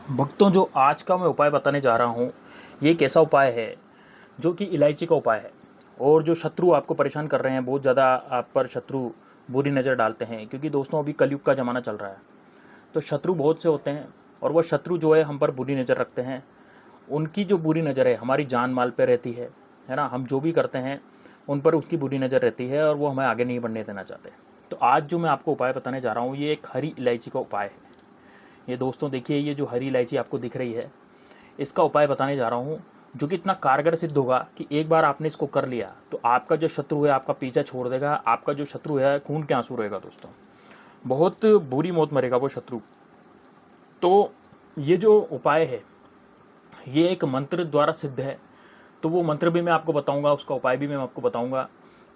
भक्तों, जो आज का मैं उपाय बताने जा रहा हूँ, ये एक ऐसा उपाय है जो कि इलायची का उपाय है। और जो शत्रु आपको परेशान कर रहे हैं, बहुत ज़्यादा आप पर शत्रु बुरी नज़र डालते हैं, क्योंकि दोस्तों अभी कलयुग का ज़माना चल रहा है। तो शत्रु बहुत से होते हैं, और वो शत्रु जो है हम पर बुरी नज़र रखते हैं। उनकी जो बुरी नज़र है हमारी जान माल पर रहती है ना। हम जो भी करते हैं उन पर उसकी बुरी नज़र रहती है, और वो हमें आगे नहीं बढ़ने देना चाहते। तो आज जो मैं आपको उपाय बताने जा रहा हूँ, ये एक हरी इलायची का उपाय है। ये दोस्तों देखिए, ये जो हरी इलायची आपको दिख रही है, इसका उपाय बताने जा रहा हूँ, जो कि इतना कारगर सिद्ध होगा कि एक बार आपने इसको कर लिया तो आपका जो शत्रु है आपका पीछा छोड़ देगा। आपका जो शत्रु है खून के आंसू रहेगा दोस्तों, बहुत बुरी मौत मरेगा वो शत्रु। तो ये जो उपाय है, ये एक मंत्र द्वारा सिद्ध है। तो वो मंत्र भी मैं आपको बताऊंगा, उसका उपाय भी मैं आपको बताऊंगा।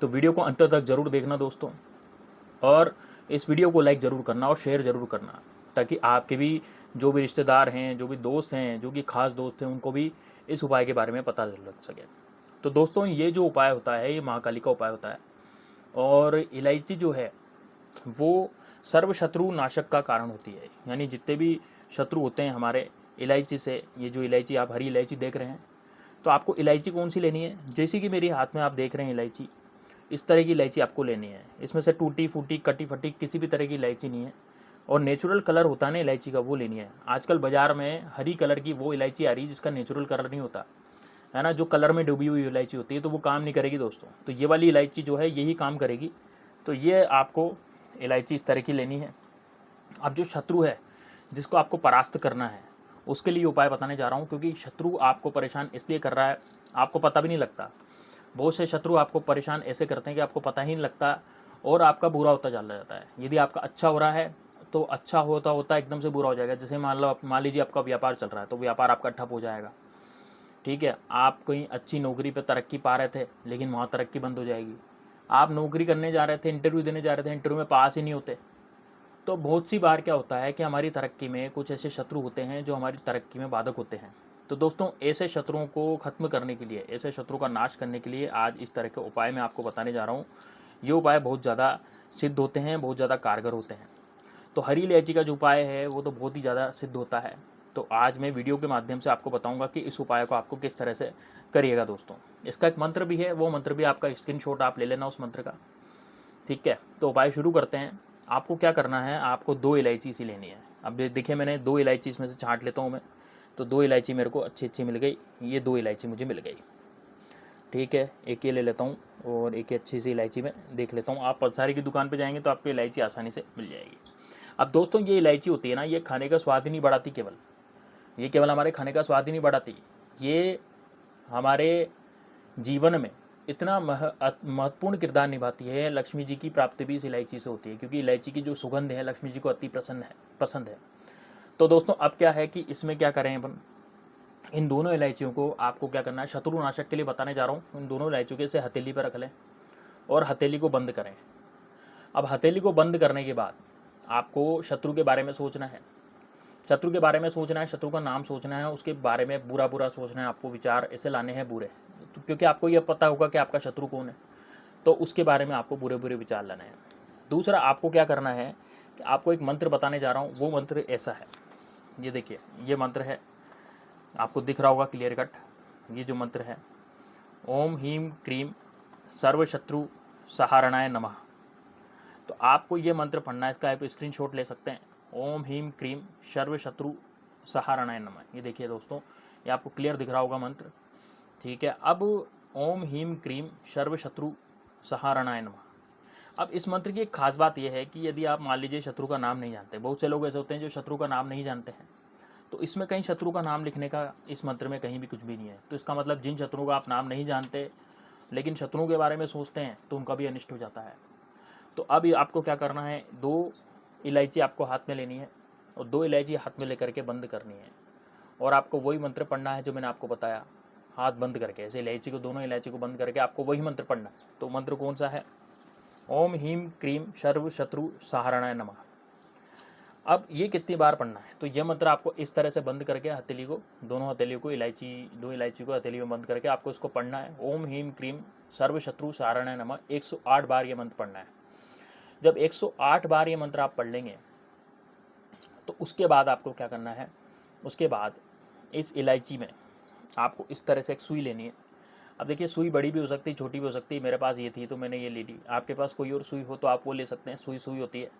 तो वीडियो को अंत तक जरूर देखना दोस्तों, और इस वीडियो को लाइक ज़रूर करना और शेयर ज़रूर करना, ताकि आपके भी जो भी रिश्तेदार हैं, जो भी दोस्त हैं, जो कि खास दोस्त हैं, उनको भी इस उपाय के बारे में पता लग सके। तो दोस्तों, ये जो उपाय होता है ये महाकाली का उपाय होता है। और इलायची जो है वो सर्व शत्रु नाशक का कारण होती है। यानी जितने भी शत्रु होते हैं हमारे, इलायची से, ये जो इलायची आप हरी इलायची देख रहे हैं, तो आपको इलायची कौन सी लेनी है, जैसे कि मेरे हाथ में आप देख रहे हैं इलायची, इस तरह की इलायची आपको लेनी है। इसमें से टूटी फूटी कटी फटी किसी भी तरह की इलायची नहीं है। और नेचुरल कलर होता है ना इलायची का, वो लेनी है। आजकल बाजार में हरी कलर की वो इलायची आ रही है जिसका नेचुरल कलर नहीं होता है ना, जो कलर में डूबी हुई इलायची होती है, तो वो काम नहीं करेगी दोस्तों। तो ये वाली इलायची जो है यही काम करेगी। तो ये आपको इलायची इस तरह की लेनी है। अब जो शत्रु है जिसको आपको परास्त करना है, उसके लिए उपाय बताने जा रहा हूँ, क्योंकि शत्रु आपको परेशान इसलिए कर रहा है, आपको पता भी नहीं लगता। बहुत से शत्रु आपको परेशान ऐसे करते हैं कि आपको पता ही नहीं लगता, और आपका बुरा होता चला जाता है। यदि आपका अच्छा हो रहा है तो अच्छा होता होता एकदम से बुरा हो जाएगा। जैसे मान लीजिए आपका व्यापार चल रहा है, तो व्यापार आपका ठप हो जाएगा। ठीक है, आप कहीं अच्छी नौकरी पर तरक्की पा रहे थे, लेकिन वहाँ तरक्की बंद हो जाएगी। आप नौकरी करने जा रहे थे, इंटरव्यू देने जा रहे थे, इंटरव्यू में पास ही नहीं होते। तो बहुत सी बार क्या होता है कि हमारी तरक्की में कुछ ऐसे शत्रु होते हैं जो हमारी तरक्की में बाधक होते हैं। तो दोस्तों, ऐसे शत्रुओं को खत्म करने के लिए, ऐसे शत्रु का नाश करने के लिए आज इस तरह के उपाय मैं आपको बताने जा रहा हूँ। ये उपाय बहुत ज़्यादा सिद्ध होते हैं, बहुत ज़्यादा कारगर होते हैं। तो हरी इलायची का जो उपाय है वो तो बहुत ही ज़्यादा सिद्ध होता है। तो आज मैं वीडियो के माध्यम से आपको बताऊंगा कि इस उपाय को आपको किस तरह से करिएगा दोस्तों। इसका एक मंत्र भी है, वो मंत्र भी आपका स्क्रीनशॉट आप ले लेना उस मंत्र का। ठीक है, तो उपाय शुरू करते हैं। आपको क्या करना है, आपको 2 इलायची सी लेनी है। अब देखिए, मैंने 2 इलायची इसमें से छाँट लेता हूँ मैं। तो 2 इलायची मेरे को अच्छी अच्छी मिल गई। ये 2 इलायची मुझे मिल गई। ठीक है, एक ये ले लेता हूँ, और एक अच्छी सी इलायची में देख लेता हूँ। आप पंसारी की दुकान पे जाएंगे तो आपको इलायची आसानी से मिल जाएगी। अब दोस्तों, ये इलायची होती है ना, ये खाने का स्वाद ही नहीं बढ़ाती केवल, ये केवल हमारे खाने का स्वाद ही नहीं बढ़ाती, ये हमारे जीवन में इतना महत्वपूर्ण किरदार निभाती है। लक्ष्मी जी की प्राप्ति भी इस इलायची से होती है, क्योंकि इलायची की जो सुगंध है लक्ष्मी जी को अति पसंद है। तो दोस्तों, अब क्या है कि इसमें क्या करें अपन, इन दोनों इलायचियों को आपको क्या करना है, शत्रुनाशक के लिए बताने जा रहा हूँ। इन दोनों इलायचियों के से हथेली पर रख लें, और हथेली को बंद करें। अब हथेली को बंद करने के बाद आपको शत्रु के बारे में सोचना है। शत्रु के बारे में सोचना है, शत्रु का नाम सोचना है, उसके बारे में बुरा बुरा सोचना है। आपको विचार ऐसे लाने हैं बुरे, तो क्योंकि आपको यह पता होगा कि आपका शत्रु कौन है, तो उसके बारे में आपको बुरे बुरे विचार लाने हैं। दूसरा, आपको क्या करना है कि आपको एक मंत्र बताने जा रहा हूँ। वो मंत्र ऐसा है, ये देखिए, ये मंत्र है, आपको दिख रहा होगा क्लियर कट। ये जो मंत्र है, ओम ह्रीम क्रीम सर्व शत्रु सहारणाय नमः। तो आपको ये मंत्र पढ़ना है, इसका आप स्क्रीनशॉट ले सकते हैं। ओम ह्रीम क्रीम सर्व शत्रु सहारणाय नमः। ये देखिए दोस्तों, ये आपको क्लियर दिख रहा होगा मंत्र। ठीक है, अब ओम ह्रीम क्रीम सर्व शत्रु सहारणाय नमः। अब इस मंत्र की एक खास बात यह है कि यदि आप मान लीजिए शत्रु का नाम नहीं जानते, बहुत से लोग ऐसे होते हैं जो शत्रु का नाम नहीं जानते हैं, तो इसमें कहीं शत्रु का नाम लिखने का इस मंत्र में कहीं भी कुछ भी नहीं है। तो इसका मतलब जिन शत्रुओं का आप नाम नहीं जानते लेकिन शत्रुओं के बारे में सोचते हैं, तो उनका भी अनिष्ट हो जाता है। तो अब आपको क्या करना है, 2 इलायची आपको हाथ में लेनी है, और 2 इलायची हाथ में लेकर के बंद करनी है। और आपको वही मंत्र पढ़ना है जो मैंने आपको बताया, हाथ बंद करके, ऐसे इलायची को, दोनों इलायची को बंद करके आपको वही मंत्र पढ़ना है। तो मंत्र कौन सा है, ओम ह्रीम क्रीम सर्व शत्रु सहारणाय नमः। अब ये कितनी बार पढ़ना है, तो यह मंत्र आपको इस तरह से बंद करके हथेली को, दोनों हथेलियों को, इलायची, 2 इलायची को हथेली में बंद करके आपको इसको पढ़ना है। ओम ह्रीम क्रीम सर्व शत्रु सहारणाय नमः 108 बार ये मंत्र पढ़ना है। जब 108 बार ये मंत्र आप पढ़ लेंगे, तो उसके बाद आपको क्या करना है, उसके बाद इस इलायची में आपको इस तरह से एक सुई लेनी है। अब देखिए सुई बड़ी भी हो सकती है, छोटी भी हो सकती है। मेरे पास ये थी तो मैंने ये ले ली। आपके पास कोई और सुई हो तो आप वो ले सकते हैं। सुई सुई होती है,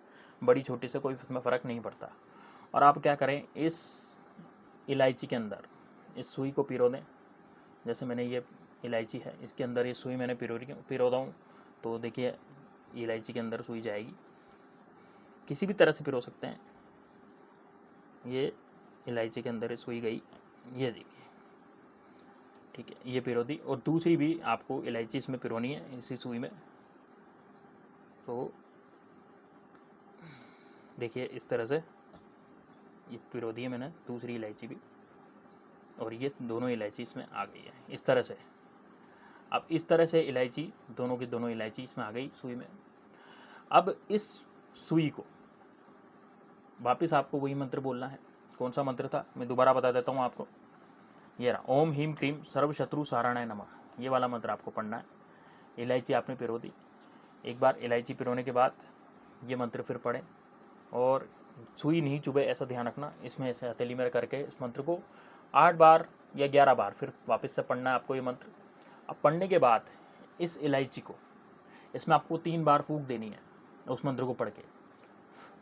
बड़ी छोटी से कोई उसमें फ़र्क नहीं पड़ता। और आप क्या करें, इस इलायची के अंदर इस सुई को पिरो दें। जैसे मैंने ये इलायची है, इसके अंदर ये सुई मैंने पिरो दूँ तो देखिए इलायची के अंदर सुई जाएगी। किसी भी तरह से पिरो सकते हैं। ये इलायची के अंदर सुई गई, ये देखिए, ठीक है, ये पिरो दी। और दूसरी भी आपको इलायची इसमें पिरोनी है, इसी सुई में। तो देखिए इस तरह से ये पिरो दी है मैंने दूसरी इलायची भी, और ये दोनों इलायची इसमें आ गई है इस तरह से। अब इस तरह से इलायची दोनों की दोनों इलायची इसमें आ गई सुई में। अब इस सुई को वापस आपको वही मंत्र बोलना है। कौन सा मंत्र था मैं दोबारा बता देता हूँ आपको। ये रहा, ओम ह्रीं क्लीं सर्वशत्रु सारणाय नमः। ये वाला मंत्र आपको पढ़ना है। इलायची आपने पिरो दी, एक बार इलायची पिरोने के बाद ये मंत्र फिर पढ़ें, और सुई नहीं चुभे ऐसा ध्यान रखना। इसमें ऐसे हथेली में करके इस मंत्र को 8 बार या 11 बार फिर वापस से पढ़ना है आपको ये मंत्र। अब पढ़ने के बाद इस इलायची को इसमें आपको 3 बार फूंक देनी है उस मंत्र को पढ़ के।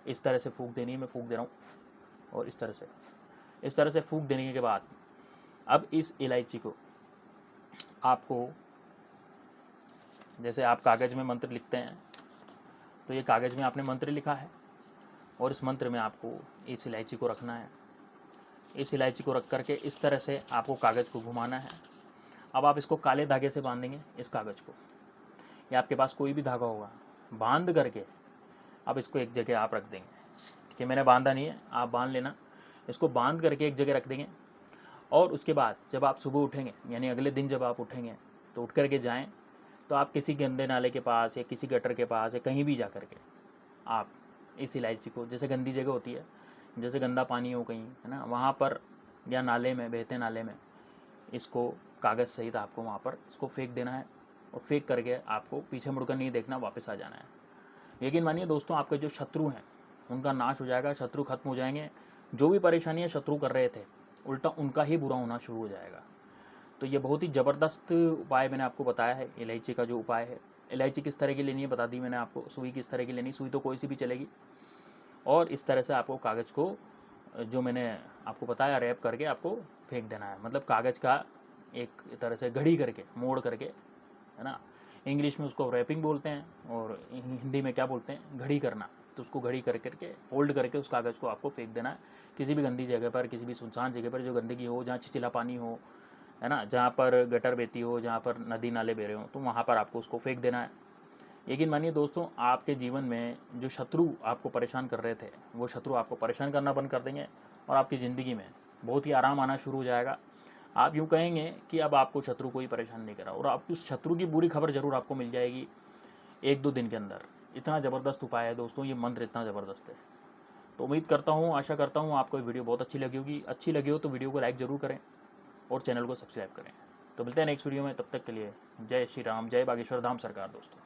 इस तरह से फूंक देनी है, मैं फूंक दे रहा हूँ, और इस तरह से फूंक देने के बाद अब इस इलायची को आपको, जैसे आप कागज़ में मंत्र लिखते हैं, तो ये कागज़ में आपने मंत्र लिखा है, और इस मंत्र में आपको इस इलायची को रखना है। इस इलायची को रख करके इस तरह से आपको कागज़ को घुमाना है। अब आप इसको काले धागे से बांधेंगे इस कागज़ को, या आपके पास कोई भी धागा होगा, बांध करके अब इसको एक जगह आप रख देंगे। कि मैंने बांधा नहीं है, आप बांध लेना। इसको बांध करके एक जगह रख देंगे, और उसके बाद जब आप सुबह उठेंगे, यानी अगले दिन जब आप उठेंगे, तो उठ करके जाएं तो आप किसी गंदे नाले के पास या किसी गटर के पास या कहीं भी जा करके आप इस इलायची को, जैसे गंदी जगह होती है, जैसे गंदा पानी हो कहीं, है ना, वहाँ पर, या नाले में, बहते नाले में, इसको कागज़ सहित आपको वहाँ पर इसको फेंक देना है। और फेंक करके आपको पीछे मुड़कर नहीं देखना, वापस आ जाना है। यकीन मानिए दोस्तों, आपके जो शत्रु हैं उनका नाश हो जाएगा, शत्रु खत्म हो जाएंगे। जो भी परेशानियाँ शत्रु कर रहे थे, उल्टा उनका ही बुरा होना शुरू हो जाएगा। तो ये बहुत ही ज़बरदस्त उपाय मैंने आपको बताया है। इलायची का जो उपाय है, इलायची किस तरह की लेनी है बता दी मैंने आपको, सुई किस तरह की लेनी, सुई तो कोई सी भी चलेगी। और इस तरह से आपको कागज़ को, जो मैंने आपको बताया, रैप करके आपको फेंक देना है। मतलब कागज़ का एक तरह से घड़ी करके, मोड़ करके, है ना। इंग्लिश में उसको रैपिंग बोलते हैं, और हिंदी में क्या बोलते हैं, घड़ी करना। तो उसको घड़ी कर करके फोल्ड करके उस कागज़ को आपको फेंक देना है किसी भी गंदी जगह पर, किसी भी सुनसान जगह पर जो गंदगी हो, जहाँ छिछला पानी हो, है ना, जहाँ पर गटर बहती हो, जहाँ पर नदी नाले बह रहे हो, तो वहाँ पर आपको उसको फेंक देना है। यकीन मानिए दोस्तों, आपके जीवन में जो शत्रु आपको परेशान कर रहे थे, वो शत्रु आपको परेशान करना बंद कर देंगे, और आपकी ज़िंदगी में बहुत ही आराम आना शुरू हो जाएगा। आप यूँ कहेंगे कि अब आपको शत्रु कोई परेशान नहीं करा, और आपकी उस शत्रु की बुरी खबर ज़रूर आपको मिल जाएगी 1-2 दिन के अंदर। इतना ज़बरदस्त उपाय है दोस्तों, ये मंत्र इतना ज़बरदस्त है। तो उम्मीद करता हूँ, आशा करता हूँ आपको ये वीडियो बहुत अच्छी लगी होगी। अच्छी लगी हो तो वीडियो को लाइक ज़रूर करें और चैनल को सब्सक्राइब करें। तो मिलते हैं नेक्स्ट वीडियो में, तब तक के लिए जय श्री राम, जय बागेश्वर धाम सरकार दोस्तों।